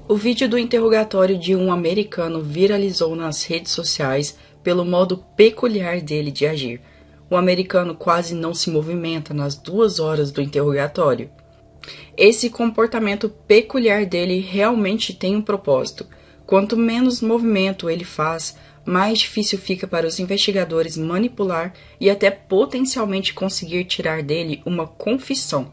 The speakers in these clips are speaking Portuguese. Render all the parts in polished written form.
O vídeo do interrogatório de um americano viralizou nas redes sociais pelo modo peculiar dele de agir. O americano quase não se movimenta nas 2 horas do interrogatório. Esse comportamento peculiar dele realmente tem um propósito. Quanto menos movimento ele faz, mais difícil fica para os investigadores manipular e até potencialmente conseguir tirar dele uma confissão.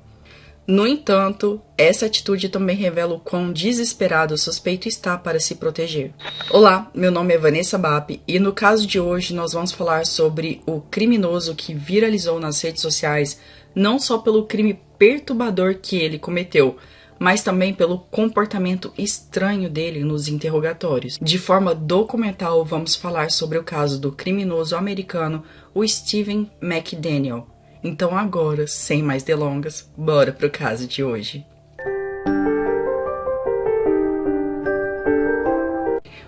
No entanto, essa atitude também revela o quão desesperado o suspeito está para se proteger. Olá, meu nome é Vanessa Bap e no caso de hoje nós vamos falar sobre o criminoso que viralizou nas redes sociais, não só pelo crime perturbador que ele cometeu, mas também pelo comportamento estranho dele nos interrogatórios. De forma documental, vamos falar sobre o caso do criminoso americano, o Stephen McDaniel. Então agora, sem mais delongas, bora pro caso de hoje.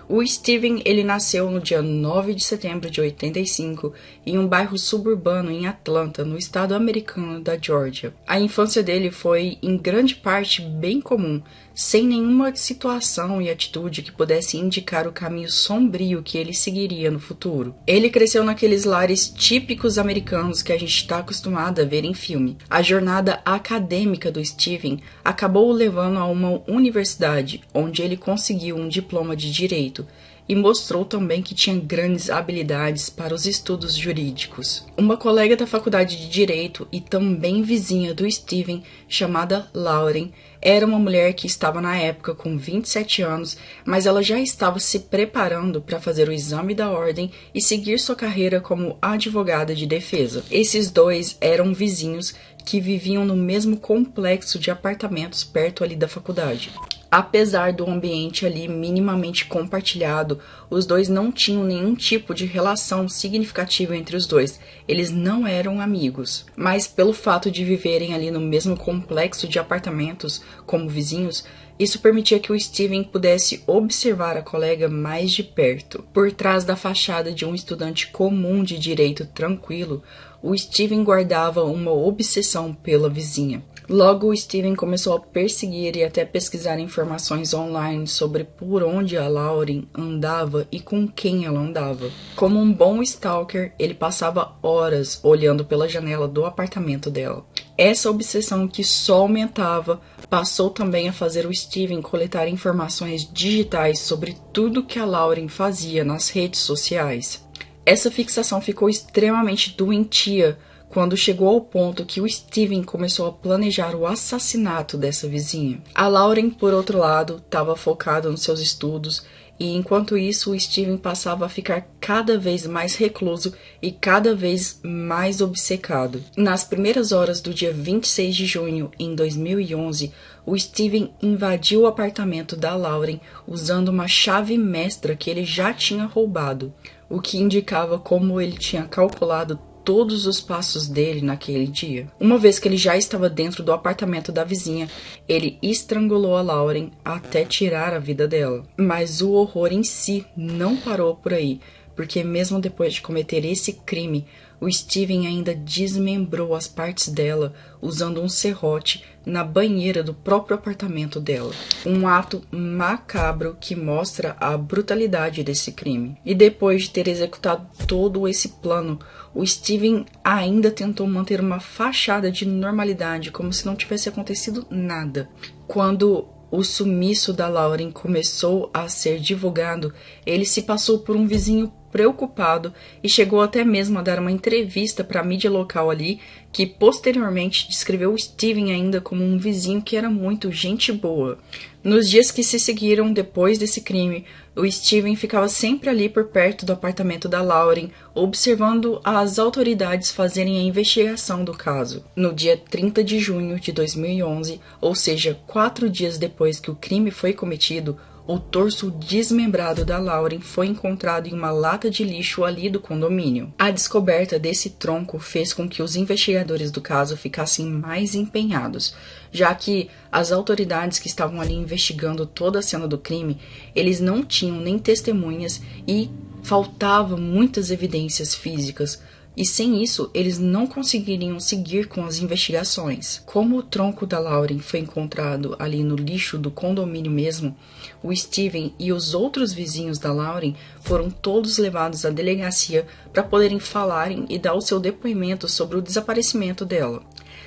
O Stephen, ele nasceu no dia 9 de setembro de 85 em um bairro suburbano em Atlanta, no estado americano da Geórgia. A infância dele foi, em grande parte, bem comum, sem nenhuma situação e atitude que pudesse indicar o caminho sombrio que ele seguiria no futuro. Ele cresceu naqueles lares típicos americanos que a gente está acostumado a ver em filme. A jornada acadêmica do Stephen acabou o levando a uma universidade, onde ele conseguiu um diploma de direito, e mostrou também que tinha grandes habilidades para os estudos jurídicos. Uma colega da faculdade de Direito e também vizinha do Stephen, chamada Lauren, era uma mulher que estava na época com 27 anos, mas ela já estava se preparando para fazer o exame da ordem e seguir sua carreira como advogada de defesa. Esses dois eram vizinhos que viviam no mesmo complexo de apartamentos perto ali da faculdade. Apesar do ambiente ali minimamente compartilhado, os dois não tinham nenhum tipo de relação significativa entre os dois. Eles não eram amigos. Mas pelo fato de viverem ali no mesmo complexo de apartamentos como vizinhos, isso permitia que o Stephen pudesse observar a colega mais de perto. Por trás da fachada de um estudante comum de direito tranquilo, o Stephen guardava uma obsessão pela vizinha. Logo, o Stephen começou a perseguir e até pesquisar informações online sobre por onde a Lauren andava e com quem ela andava. Como um bom stalker, ele passava horas olhando pela janela do apartamento dela. Essa obsessão, que só aumentava, passou também a fazer o Stephen coletar informações digitais sobre tudo que a Lauren fazia nas redes sociais. Essa fixação ficou extremamente doentia quando chegou ao ponto que o Stephen começou a planejar o assassinato dessa vizinha. A Lauren, por outro lado, estava focada nos seus estudos e, enquanto isso, o Stephen passava a ficar cada vez mais recluso e cada vez mais obcecado. Nas primeiras horas do dia 26 de junho em 2011, o Stephen invadiu o apartamento da Lauren usando uma chave mestra que ele já tinha roubado, o que indicava como ele tinha calculado todos os passos dele naquele dia. Uma vez que ele já estava dentro do apartamento da vizinha, ele estrangulou a Lauren até tirar a vida dela. Mas o horror em si não parou por aí, porque mesmo depois de cometer esse crime, o Stephen ainda desmembrou as partes dela usando um serrote na banheira do próprio apartamento dela. Um ato macabro que mostra a brutalidade desse crime. E depois de ter executado todo esse plano, o Stephen ainda tentou manter uma fachada de normalidade, como se não tivesse acontecido nada. Quando o sumiço da Lauren começou a ser divulgado, ele se passou por um vizinho preocupado e chegou até mesmo a dar uma entrevista para a mídia local ali, que posteriormente descreveu o Stephen ainda como um vizinho que era muito gente boa. Nos dias que se seguiram depois desse crime, o Stephen ficava sempre ali por perto do apartamento da Lauren, observando as autoridades fazerem a investigação do caso. No dia 30 de junho de 2011, ou seja, 4 dias depois que o crime foi cometido, o torso desmembrado da Lauren foi encontrado em uma lata de lixo ali do condomínio. A descoberta desse tronco fez com que os investigadores do caso ficassem mais empenhados, já que as autoridades que estavam ali investigando toda a cena do crime, eles não tinham nem testemunhas e faltavam muitas evidências físicas e sem isso eles não conseguiriam seguir com as investigações. Como o tronco da Lauren foi encontrado ali no lixo do condomínio mesmo, o Steven e os outros vizinhos da Lauren foram todos levados à delegacia para poderem falarem e dar o seu depoimento sobre o desaparecimento dela.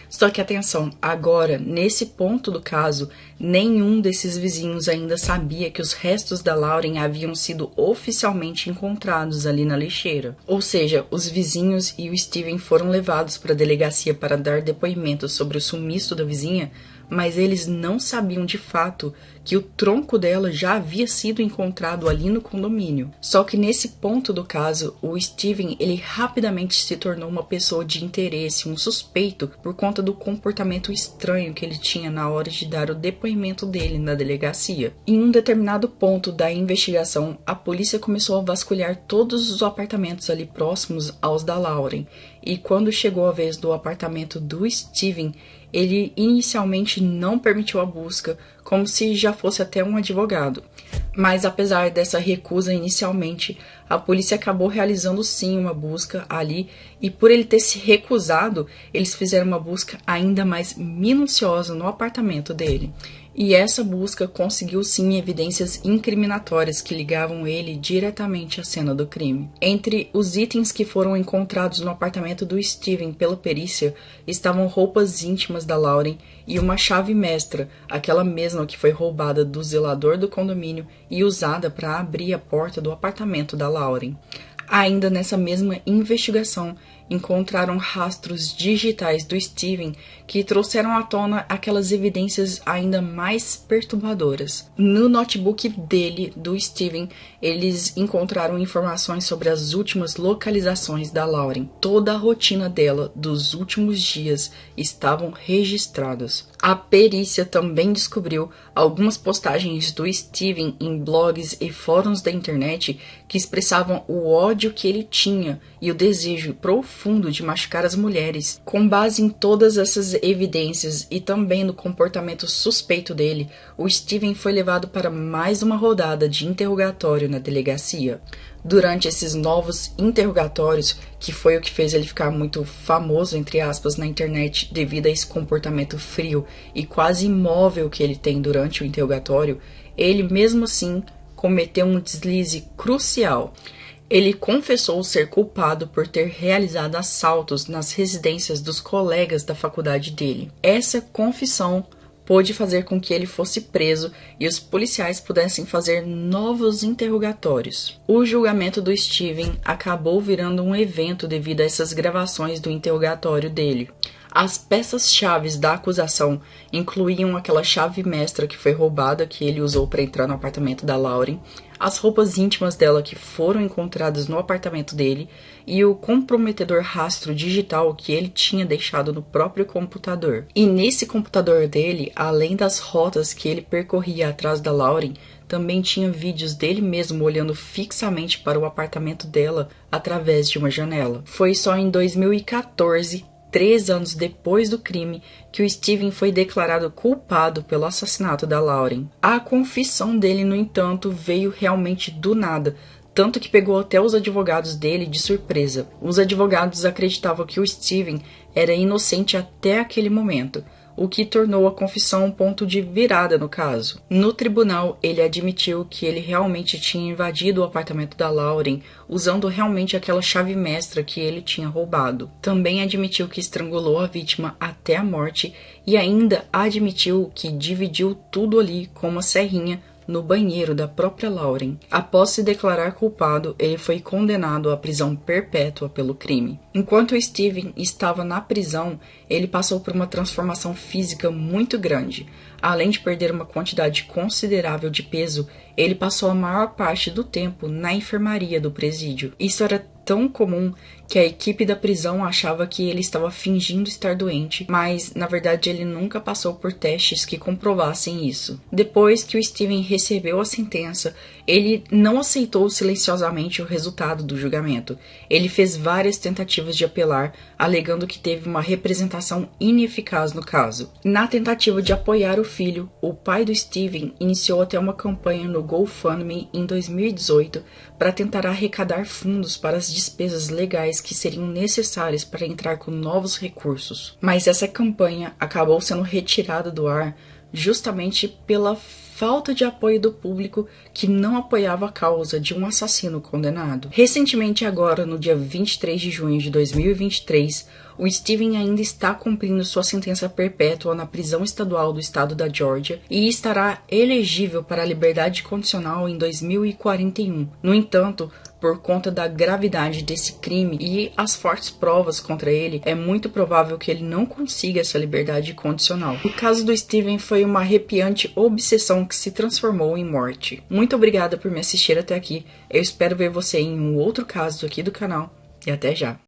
Só que atenção, agora, nesse ponto do caso, nenhum desses vizinhos ainda sabia que os restos da Lauren haviam sido oficialmente encontrados ali na lixeira. Ou seja, os vizinhos e o Steven foram levados para a delegacia para dar depoimentos sobre o sumiço da vizinha, mas eles não sabiam de fato que o tronco dela já havia sido encontrado ali no condomínio. Só que nesse ponto do caso, o Steven ele rapidamente se tornou uma pessoa de interesse, um suspeito, por conta do comportamento estranho que ele tinha na hora de dar o depoimento dele na delegacia. Em um determinado ponto da investigação, a polícia começou a vasculhar todos os apartamentos ali próximos aos da Lauren, e quando chegou a vez do apartamento do Steven, ele inicialmente não permitiu a busca, como se já fosse até um advogado. Mas apesar dessa recusa inicialmente, a polícia acabou realizando sim uma busca ali, e por ele ter se recusado, eles fizeram uma busca ainda mais minuciosa no apartamento dele. E essa busca conseguiu sim evidências incriminatórias que ligavam ele diretamente à cena do crime. Entre os itens que foram encontrados no apartamento do Steven pela perícia estavam roupas íntimas da Lauren e uma chave mestra, aquela mesma que foi roubada do zelador do condomínio e usada para abrir a porta do apartamento da Lauren. Ainda nessa mesma investigação, encontraram rastros digitais do Steven que trouxeram à tona aquelas evidências ainda mais perturbadoras. No notebook dele, do Steven, eles encontraram informações sobre as últimas localizações da Lauren. Toda a rotina dela dos últimos dias estavam registradas. A perícia também descobriu algumas postagens do Steven em blogs e fóruns da internet que expressavam o ódio que ele tinha e o desejo profundo de machucar as mulheres. Com base em todas essas evidências e também no comportamento suspeito dele, o Steven foi levado para mais uma rodada de interrogatório na delegacia. Durante esses novos interrogatórios, que foi o que fez ele ficar muito famoso, entre aspas, na internet devido a esse comportamento frio e quase imóvel que ele tem durante o interrogatório, ele mesmo assim cometeu um deslize crucial. Ele confessou ser culpado por ter realizado assaltos nas residências dos colegas da faculdade dele. Essa confissão pôde fazer com que ele fosse preso e os policiais pudessem fazer novos interrogatórios. O julgamento do Steven acabou virando um evento devido a essas gravações do interrogatório dele. As peças-chave da acusação incluíam aquela chave mestra que foi roubada, que ele usou para entrar no apartamento da Lauren, as roupas íntimas dela que foram encontradas no apartamento dele e o comprometedor rastro digital que ele tinha deixado no próprio computador. E nesse computador dele, além das rotas que ele percorria atrás da Lauren, também tinha vídeos dele mesmo olhando fixamente para o apartamento dela através de uma janela. Foi só em 2014, 3 anos depois do crime, que o Steven foi declarado culpado pelo assassinato da Lauren. A confissão dele, no entanto, veio realmente do nada, tanto que pegou até os advogados dele de surpresa. Os advogados acreditavam que o Steven era inocente até aquele momento, o que tornou a confissão um ponto de virada no caso. No tribunal, ele admitiu que ele realmente tinha invadido o apartamento da Lauren, usando realmente aquela chave mestra que ele tinha roubado. Também admitiu que estrangulou a vítima até a morte e ainda admitiu que dividiu tudo ali com uma serrinha no banheiro da própria Lauren. Após se declarar culpado, ele foi condenado à prisão perpétua pelo crime. Enquanto o Steven estava na prisão, ele passou por uma transformação física muito grande. Além de perder uma quantidade considerável de peso, ele passou a maior parte do tempo na enfermaria do presídio. Isso era tão comum que a equipe da prisão achava que ele estava fingindo estar doente, mas na verdade ele nunca passou por testes que comprovassem isso. Depois que o Steven recebeu a sentença, ele não aceitou silenciosamente o resultado do julgamento. Ele fez várias tentativas de apelar, alegando que teve uma representação ineficaz no caso. Na tentativa de apoiar o filho, o pai do Steven iniciou até uma campanha no GoFundMe em 2018 para tentar arrecadar fundos para as despesas legais que seriam necessárias para entrar com novos recursos. Mas essa campanha acabou sendo retirada do ar justamente pela falta de apoio do público que não apoiava a causa de um assassino condenado. Recentemente, agora, no dia 23 de junho de 2023, o Steven ainda está cumprindo sua sentença perpétua na prisão estadual do estado da Geórgia e estará elegível para a liberdade condicional em 2041. No entanto, por conta da gravidade desse crime e as fortes provas contra ele, é muito provável que ele não consiga essa liberdade condicional. O caso do Steven foi uma arrepiante obsessão que se transformou em morte. Muito obrigada por me assistir até aqui. Eu espero ver você em um outro caso aqui do canal e até já!